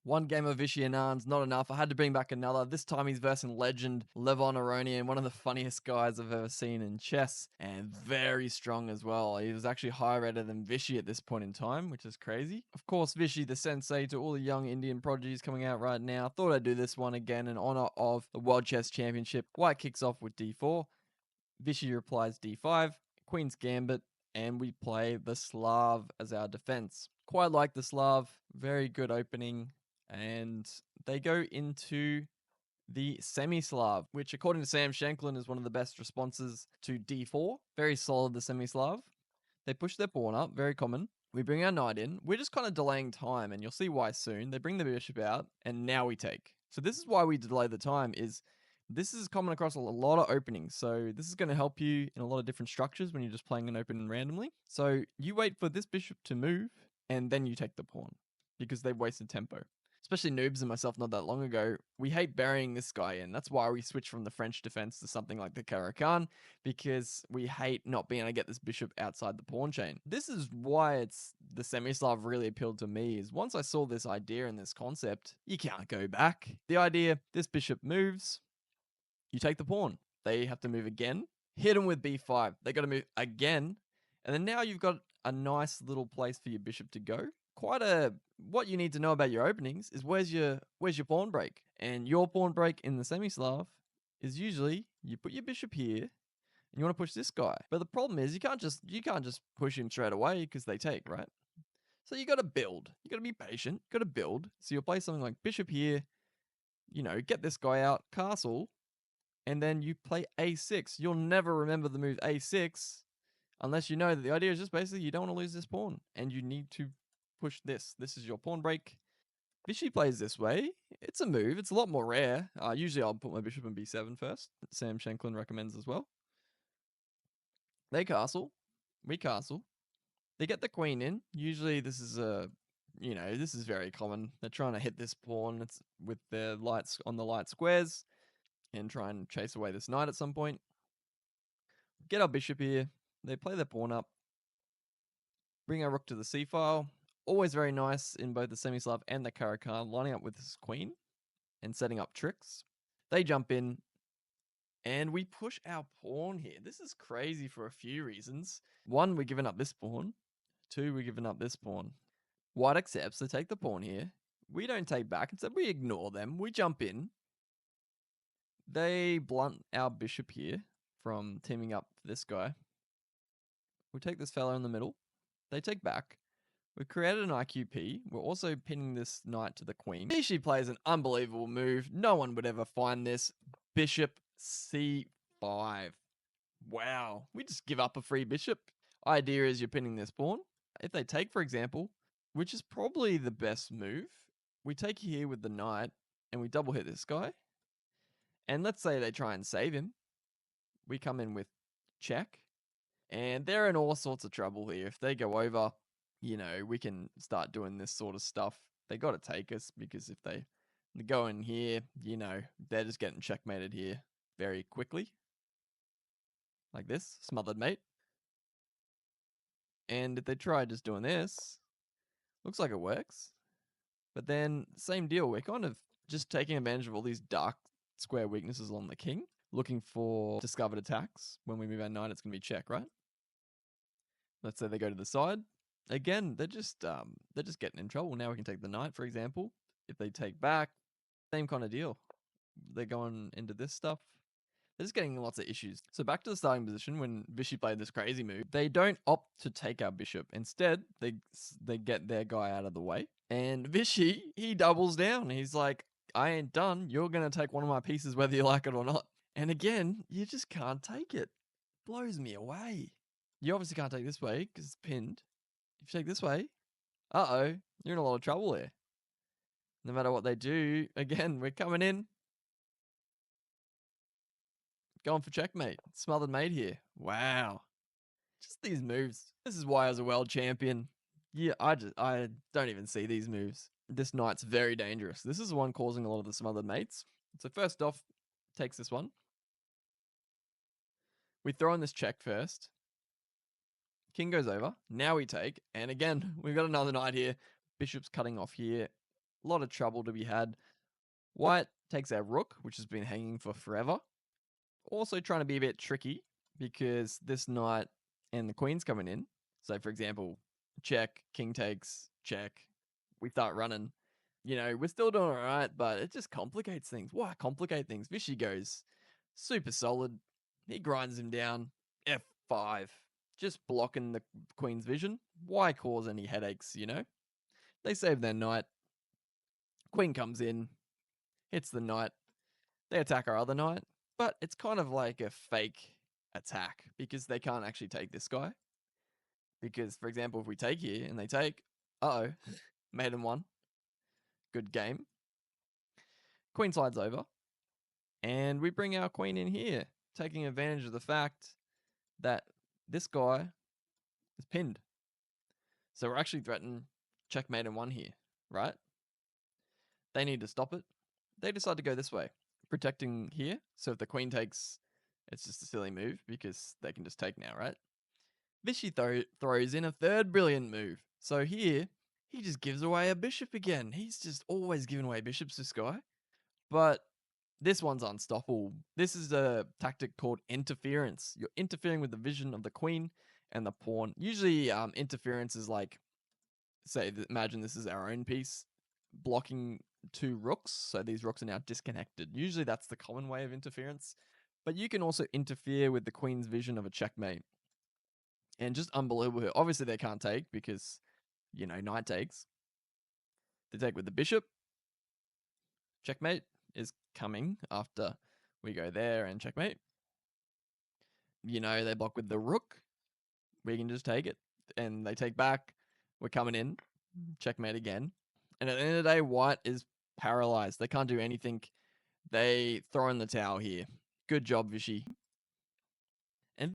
One game of Vishy Anand's not enough. I had to bring back another. This time he's versing legend Levon Aronian, one of the funniest guys I've ever seen in chess, and very strong as well. He was actually higher rated than Vishy at this point in time, which is crazy. Of course, Vishy, the sensei to all the young Indian prodigies coming out right now. Thought I'd do this one again in honor of the World Chess Championship. White kicks off with d4. Vishy replies d5, Queen's Gambit, and we play the Slav as our defense. Quite like the Slav, very good opening, and they go into the Semi-Slav, which according to Sam Shanklin is one of the best responses to d4. Very solid, the Semi-Slav. They push their pawn up, very common. We bring our knight in. We're just kind of delaying time, and you'll see why soon. They bring the bishop out, and now we take. So this is why we delay the time, is this is common across a lot of openings. So this is going to help you in a lot of different structures when you're just playing an open randomly. So you wait for this bishop to move, and then you take the pawn, because they've wasted tempo. Especially noobs and myself not that long ago, we hate burying this guy in. That's why we switch from the French defense to something like the Caro-Kann, because we hate not being able to get this bishop outside the pawn chain. This is why it's the Semi-Slav really appealed to me, is once I saw this idea and this concept, you can't go back. The idea, this bishop moves, you take the pawn. They have to move again, hit them with b5. They got to move again, and then now you've got a nice little place for your bishop to go. What you need to know about your openings is where's your pawn break, and your pawn break in the Semi-Slav is usually you put your bishop here and you want to push this guy. But the problem is you can't just push him straight away because they take, right? So you got to build. You got to be patient. Got to build. So you'll play something like bishop here, get this guy out, castle, and then you play a6. You'll never remember the move a6 unless you know that the idea is just basically you don't want to lose this pawn and you need to push this. This is your pawn break. Vishy plays this way. It's a move. It's a lot more rare. Usually I'll put my bishop in b7 first. Sam Shanklin recommends as well. They castle. We castle. They get the queen in. Usually this is this is very common. They're trying to hit this pawn. It's with their lights on the light squares and try and chase away this knight at some point. Get our bishop here. They play their pawn up. Bring our rook to the c-file. Always very nice in both the Semi-Slav and the Caro-Kann, lining up with his queen and setting up tricks. They jump in, and we push our pawn here. This is crazy for a few reasons. One, we're giving up this pawn. Two, we're giving up this pawn. White accepts. They take the pawn here. We don't take back. Instead, we ignore them. We jump in. They blunt our bishop here from teaming up this guy. We take this fella in the middle. They take back. We've created an IQP. We're also pinning this knight to the queen. Vishy plays an unbelievable move. No one would ever find this. Bishop c5. Wow. We just give up a free bishop. Idea is you're pinning this pawn. If they take, for example, which is probably the best move, we take here with the knight and we double hit this guy. And let's say they try and save him. We come in with check. And they're in all sorts of trouble here. If they go over, we can start doing this sort of stuff. They got to take us because if they go in here, they're just getting checkmated here very quickly. Like this, smothered mate. And if they try just doing this, looks like it works. But then, same deal. We're kind of just taking advantage of all these dark square weaknesses on the king, looking for discovered attacks. When we move our knight, it's going to be check, right? Let's say they go to the side. Again, they're just getting in trouble. Now we can take the knight, for example. If they take back, same kind of deal. They're going into this stuff. They're just getting lots of issues. So back to the starting position when Vishy played this crazy move. They don't opt to take our bishop. Instead, they get their guy out of the way. And Vishy, he doubles down. He's like, I ain't done. You're going to take one of my pieces whether you like it or not. And again, you just can't take it. Blows me away. You obviously can't take this way because it's pinned. If you take this way, you're in a lot of trouble there. No matter what they do, again, we're coming in. Going for checkmate. Smothered mate here. Wow. Just these moves. This is why I was a world champion. Yeah, I don't even see these moves. This knight's very dangerous. This is the one causing a lot of the smothered mates. So first off, takes this one. We throw in this check first. King goes over. Now we take. And again, we've got another knight here. Bishop's cutting off here. lot of trouble to be had. White takes our rook, which has been hanging for forever. Also trying to be a bit tricky because this knight and the queen's coming in. So, for example, check, king takes, check. We start running. We're still doing all right, but it just complicates things. Why complicate things? Vishy goes super solid. He grinds him down. F5. Just blocking the queen's vision. Why cause any headaches, They save their knight. Queen comes in, hits the knight. They attack our other knight, but it's kind of like a fake attack because they can't actually take this guy. Because, for example, if we take here and they take, maiden one, good game. Queen slides over, and we bring our queen in here, taking advantage of the fact that this guy is pinned. So we're actually threatening checkmate in one here, right? They need to stop it. They decide to go this way, protecting here. So if the queen takes, it's just a silly move because they can just take now, right? Vishy throws in a third brilliant move. So here, he just gives away a bishop again. He's just always giving away bishops, this guy. But this one's unstoppable. This is a tactic called interference. You're interfering with the vision of the queen and the pawn. Usually, interference is like, imagine this is our own piece, blocking two rooks. So these rooks are now disconnected. Usually that's the common way of interference. But you can also interfere with the queen's vision of a checkmate. And just unbelievable. Obviously, they can't take because, knight takes. They take with the bishop. Checkmate is coming after we go there and checkmate. They block with the rook. We can just take it. And they take back. We're coming in. Checkmate again. And at the end of the day, white is paralyzed. They can't do anything. They throw in the towel here. Good job, Vishy.